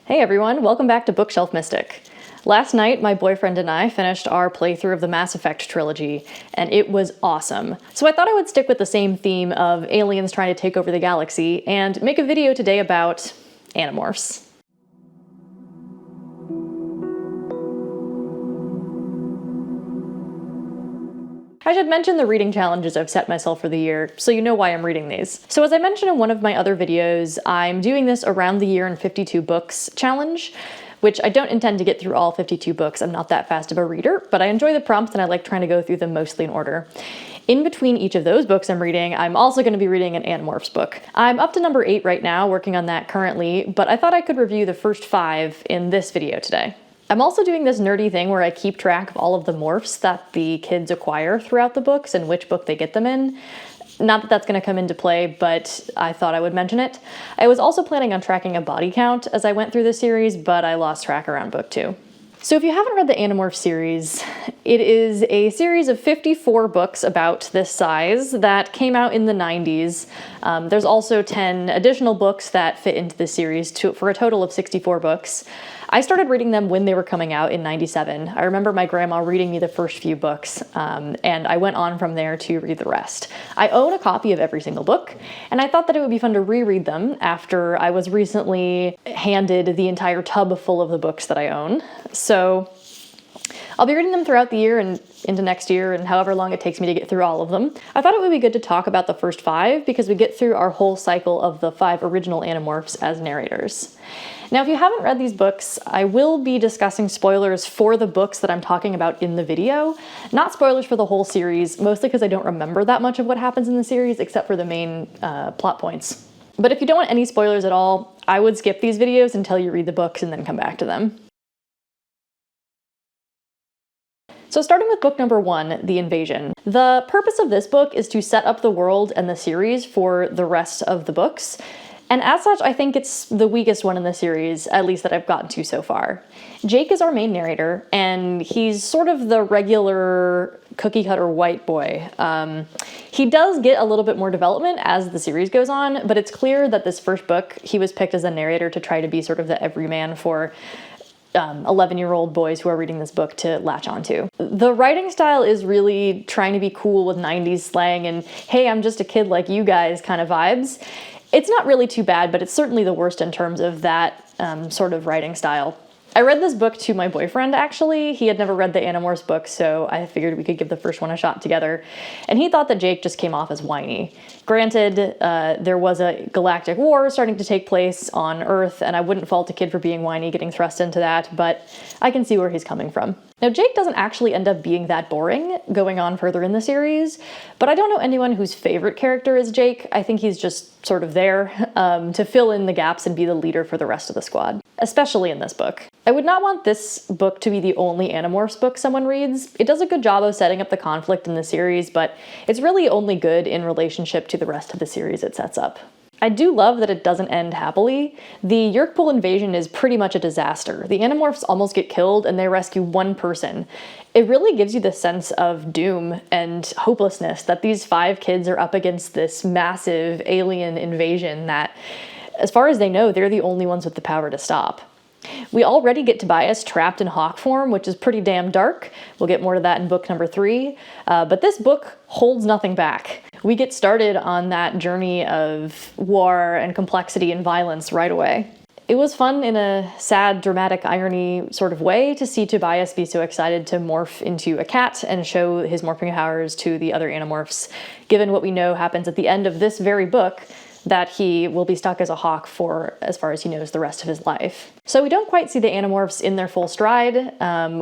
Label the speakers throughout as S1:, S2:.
S1: Hey everyone, welcome back to Bookshelf Mystic. Last night, my boyfriend and I finished our playthrough of the Mass Effect trilogy, and it was awesome. So I thought I would stick with the same theme of aliens trying to take over the galaxy and make a video today about Animorphs. I should mention the reading challenges I've set myself for the year, so you know why I'm reading these. So as I mentioned in one of my other videos, I'm doing this around the year in 52 books challenge, which I don't intend to get through all 52 books. I'm not that fast of a reader, but I enjoy the prompt and I like trying to go through them mostly in order. In between each of those books I'm reading, I'm also going to be reading an Animorphs book. I'm up to number 8 right now, working on that currently, but I thought I could review the first 5 in this video today. I'm also doing this nerdy thing where I keep track of all of the morphs that the kids acquire throughout the books and which book they get them in. Not that that's going to come into play, but I thought I would mention it. I was also planning on tracking a body count as I went through the series, but I lost track around book 2. So if you haven't read the Animorphs series, it is a series of 54 books about this size that came out in the 90s. There's also 10 additional books that fit into the series for a total of 64 books. I started reading them when they were coming out in 97. I remember my grandma reading me the first few books, and I went on from there to read the rest. I own a copy of every single book, and I thought that it would be fun to reread them after I was recently handed the entire tub full of the books that I own. So I'll be reading them throughout the year and into next year and however long it takes me to get through all of them. I thought it would be good to talk about the first 5 because we get through our whole cycle of the 5 original Animorphs as narrators. Now, if you haven't read these books, I will be discussing spoilers for the books that I'm talking about in the video. Not spoilers for the whole series, mostly because I don't remember that much of what happens in the series except for the main plot points. But if you don't want any spoilers at all, I would skip these videos until you read the books and then come back to them. So starting with book number 1, The Invasion. The purpose of this book is to set up the world and the series for the rest of the books. And as such, I think it's the weakest one in the series, at least that I've gotten to so far. Jake is our main narrator, and he's sort of the regular cookie-cutter white boy. He does get a little bit more development as the series goes on, but it's clear that this first book, he was picked as a narrator to try to be sort of the everyman for 11-year-old boys who are reading this book to latch onto. The writing style is really trying to be cool with 90s slang and, hey, I'm just a kid like you guys kind of vibes. It's not really too bad, but it's certainly the worst in terms of that sort of writing style. I read this book to my boyfriend, actually. He had never read the Animorphs book, so I figured we could give the first one a shot together. And he thought that Jake just came off as whiny. Granted, there was a galactic war starting to take place on Earth, and I wouldn't fault a kid for being whiny, getting thrust into that, but I can see where he's coming from. Now, Jake doesn't actually end up being that boring going on further in the series, but I don't know anyone whose favorite character is Jake. I think he's just sort of there to fill in the gaps and be the leader for the rest of the squad, especially in this book. I would not want this book to be the only Animorphs book someone reads. It does a good job of setting up the conflict in the series, but it's really only good in relationship to the rest of the series it sets up. I do love that it doesn't end happily. The Yeerkpool invasion is pretty much a disaster. The Animorphs almost get killed and they rescue one person. It really gives you the sense of doom and hopelessness that these 5 kids are up against this massive alien invasion that, as far as they know, they're the only ones with the power to stop. We already get Tobias trapped in hawk form, which is pretty damn dark. We'll get more to that in book number 3. But this book holds nothing back. We get started on that journey of war and complexity and violence right away. It was fun in a sad, dramatic irony sort of way to see Tobias be so excited to morph into a cat and show his morphing powers to the other Animorphs, given what we know happens at the end of this very book, that he will be stuck as a hawk for, as far as he knows, the rest of his life. So we don't quite see the Animorphs in their full stride.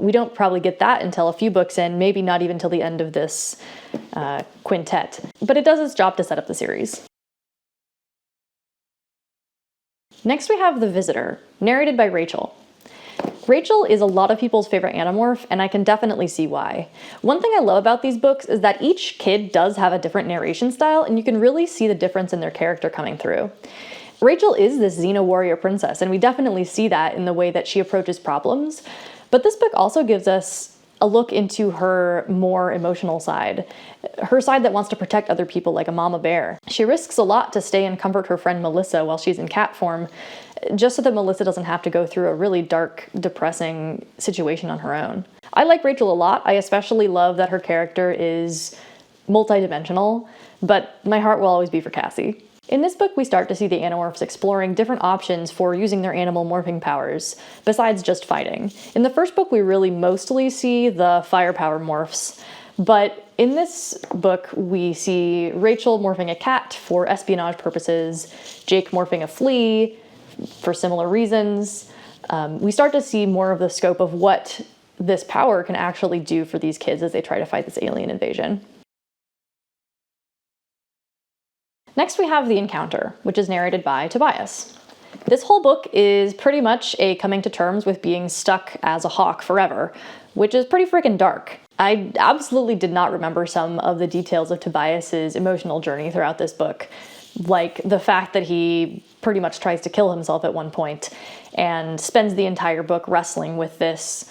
S1: We don't probably get that until a few books in, maybe not even till the end of this quintet. But it does its job to set up the series. Next we have The Visitor, narrated by Rachel. Rachel is a lot of people's favorite Animorph, and I can definitely see why. One thing I love about these books is that each kid does have a different narration style, and you can really see the difference in their character coming through. Rachel is this Xena warrior princess, and we definitely see that in the way that she approaches problems, but this book also gives us a look into her more emotional side, her side that wants to protect other people like a mama bear. She risks a lot to stay and comfort her friend Melissa while she's in cat form, just so that Melissa doesn't have to go through a really dark, depressing situation on her own. I like Rachel a lot. I especially love that her character is multidimensional, but my heart will always be for Cassie. In this book, we start to see the Animorphs exploring different options for using their animal morphing powers, besides just fighting. In the first book, we really mostly see the firepower morphs, but in this book, we see Rachel morphing a cat for espionage purposes, Jake morphing a flea for similar reasons. We start to see more of the scope of what this power can actually do for these kids as they try to fight this alien invasion. Next, we have The Encounter, which is narrated by Tobias. This whole book is pretty much a coming to terms with being stuck as a hawk forever, which is pretty freaking dark. I absolutely did not remember some of the details of Tobias's emotional journey throughout this book, like the fact that he pretty much tries to kill himself at one point and spends the entire book wrestling with this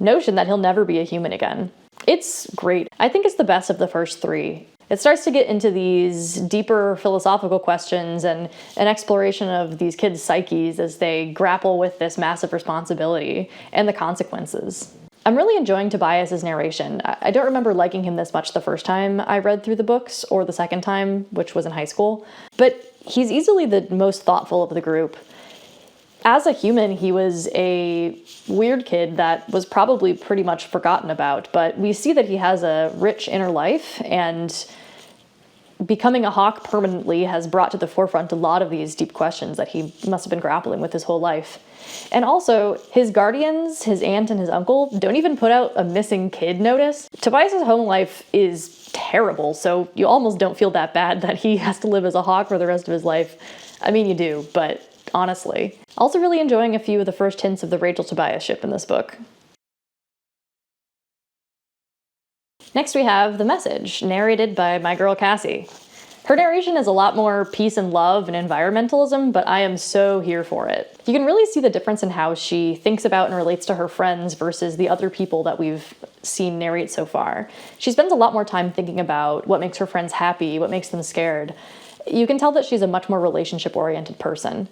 S1: notion that he'll never be a human again. It's great. I think it's the best of the first three. It starts to get into these deeper philosophical questions and an exploration of these kids' psyches as they grapple with this massive responsibility and the consequences. I'm really enjoying Tobias's narration. I don't remember liking him this much the first time I read through the books, or the second time, which was in high school, but he's easily the most thoughtful of the group. As a human, he was a weird kid that was probably pretty much forgotten about, but we see that he has a rich inner life, and becoming a hawk permanently has brought to the forefront a lot of these deep questions that he must have been grappling with his whole life. And also, his guardians, his aunt and his uncle, don't even put out a missing kid notice. Tobias's home life is terrible, so you almost don't feel that bad that he has to live as a hawk for the rest of his life. I mean, you do, but honestly. Also really enjoying a few of the first hints of the Rachel Tobias ship in this book. Next we have The Message, narrated by my girl Cassie. Her narration is a lot more peace and love and environmentalism, but I am so here for it. You can really see the difference in how she thinks about and relates to her friends versus the other people that we've seen narrate so far. She spends a lot more time thinking about what makes her friends happy, what makes them scared. You can tell that she's a much more relationship-oriented person.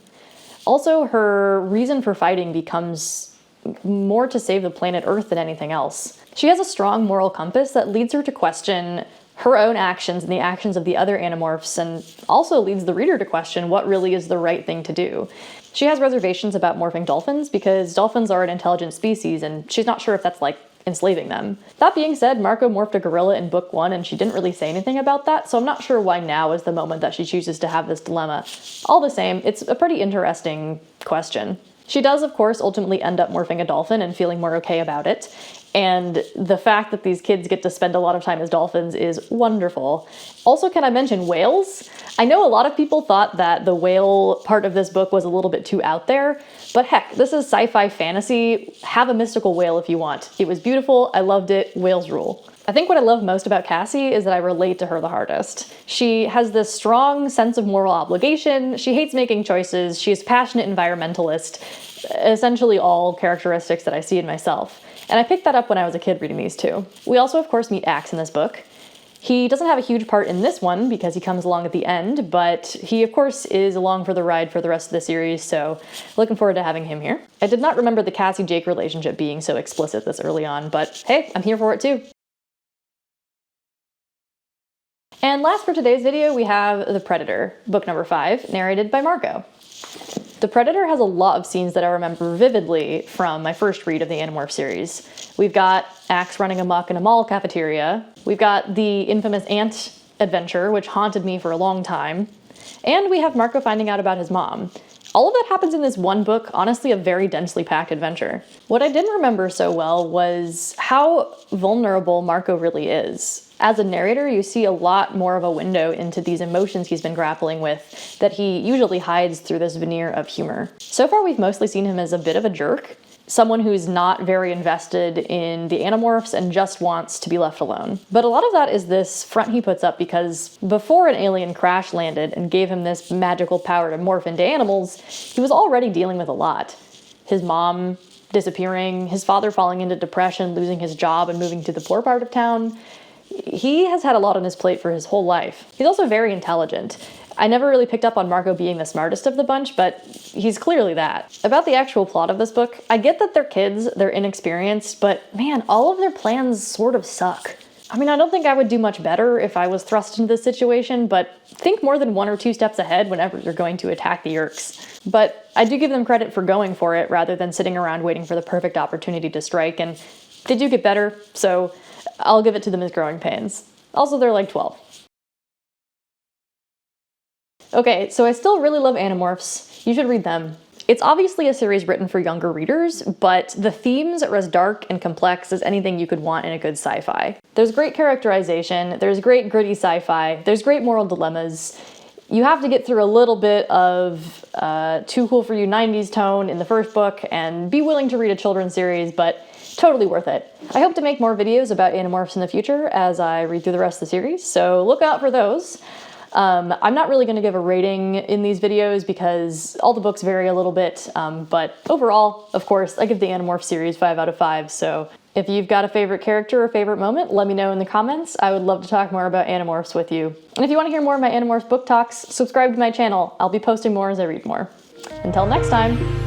S1: Also, her reason for fighting becomes more to save the planet Earth than anything else. She has a strong moral compass that leads her to question her own actions and the actions of the other Animorphs, and also leads the reader to question what really is the right thing to do. She has reservations about morphing dolphins because dolphins are an intelligent species, and she's not sure if that's like enslaving them. That being said, Marco morphed a gorilla in book 1 and she didn't really say anything about that, so I'm not sure why now is the moment that she chooses to have this dilemma. All the same, it's a pretty interesting question. She does, of course, ultimately end up morphing a dolphin and feeling more okay about it, and the fact that these kids get to spend a lot of time as dolphins is wonderful. Also, can I mention whales? I know a lot of people thought that the whale part of this book was a little bit too out there, but heck, this is sci-fi fantasy. Have a mystical whale if you want. It was beautiful, I loved it, whales rule. I think what I love most about Cassie is that I relate to her the hardest. She has this strong sense of moral obligation, she hates making choices, she is a passionate environmentalist, essentially all characteristics that I see in myself. And I picked that up when I was a kid reading these too. We also, of course, meet Axe in this book. He doesn't have a huge part in this one because he comes along at the end, but he, of course, is along for the ride for the rest of the series, so looking forward to having him here. I did not remember the Cassie-Jake relationship being so explicit this early on, but hey, I'm here for it too. And last for today's video, we have The Predator, book number 5, narrated by Marco. The Predator has a lot of scenes that I remember vividly from my first read of the Animorphs series. We've got Axe running amok in a mall cafeteria, we've got the infamous ant adventure, which haunted me for a long time, and we have Marco finding out about his mom. All of that happens in this one book, honestly a very densely packed adventure. What I didn't remember so well was how vulnerable Marco really is. As a narrator, you see a lot more of a window into these emotions he's been grappling with that he usually hides through this veneer of humor. So far, we've mostly seen him as a bit of a jerk, someone who's not very invested in the Animorphs and just wants to be left alone. But a lot of that is this front he puts up because before an alien crash landed and gave him this magical power to morph into animals, he was already dealing with a lot. His mom disappearing, his father falling into depression, losing his job and moving to the poor part of town. He has had a lot on his plate for his whole life. He's also very intelligent. I never really picked up on Marco being the smartest of the bunch, but he's clearly that. About the actual plot of this book, I get that they're kids, they're inexperienced, but man, all of their plans sort of suck. I mean, I don't think I would do much better if I was thrust into this situation, but think more than 1 or 2 steps ahead whenever you're going to attack the Yeerks. But I do give them credit for going for it rather than sitting around waiting for the perfect opportunity to strike, and they do get better, so I'll give it to them as growing pains. Also, they're like 12. Okay, so I still really love Animorphs. You should read them. It's obviously a series written for younger readers, but the themes are as dark and complex as anything you could want in a good sci-fi. There's great characterization, there's great gritty sci-fi, there's great moral dilemmas. You have to get through a little bit of too cool for you 90s tone in the first book and be willing to read a children's series, but totally worth it. I hope to make more videos about Animorphs in the future as I read through the rest of the series, so look out for those. I'm not really going to give a rating in these videos because all the books vary a little bit, but overall, of course, I give the Animorphs series 5 out of 5, so if you've got a favorite character or favorite moment, let me know in the comments. I would love to talk more about Animorphs with you. And if you want to hear more of my Animorphs book talks, subscribe to my channel. I'll be posting more as I read more. Until next time!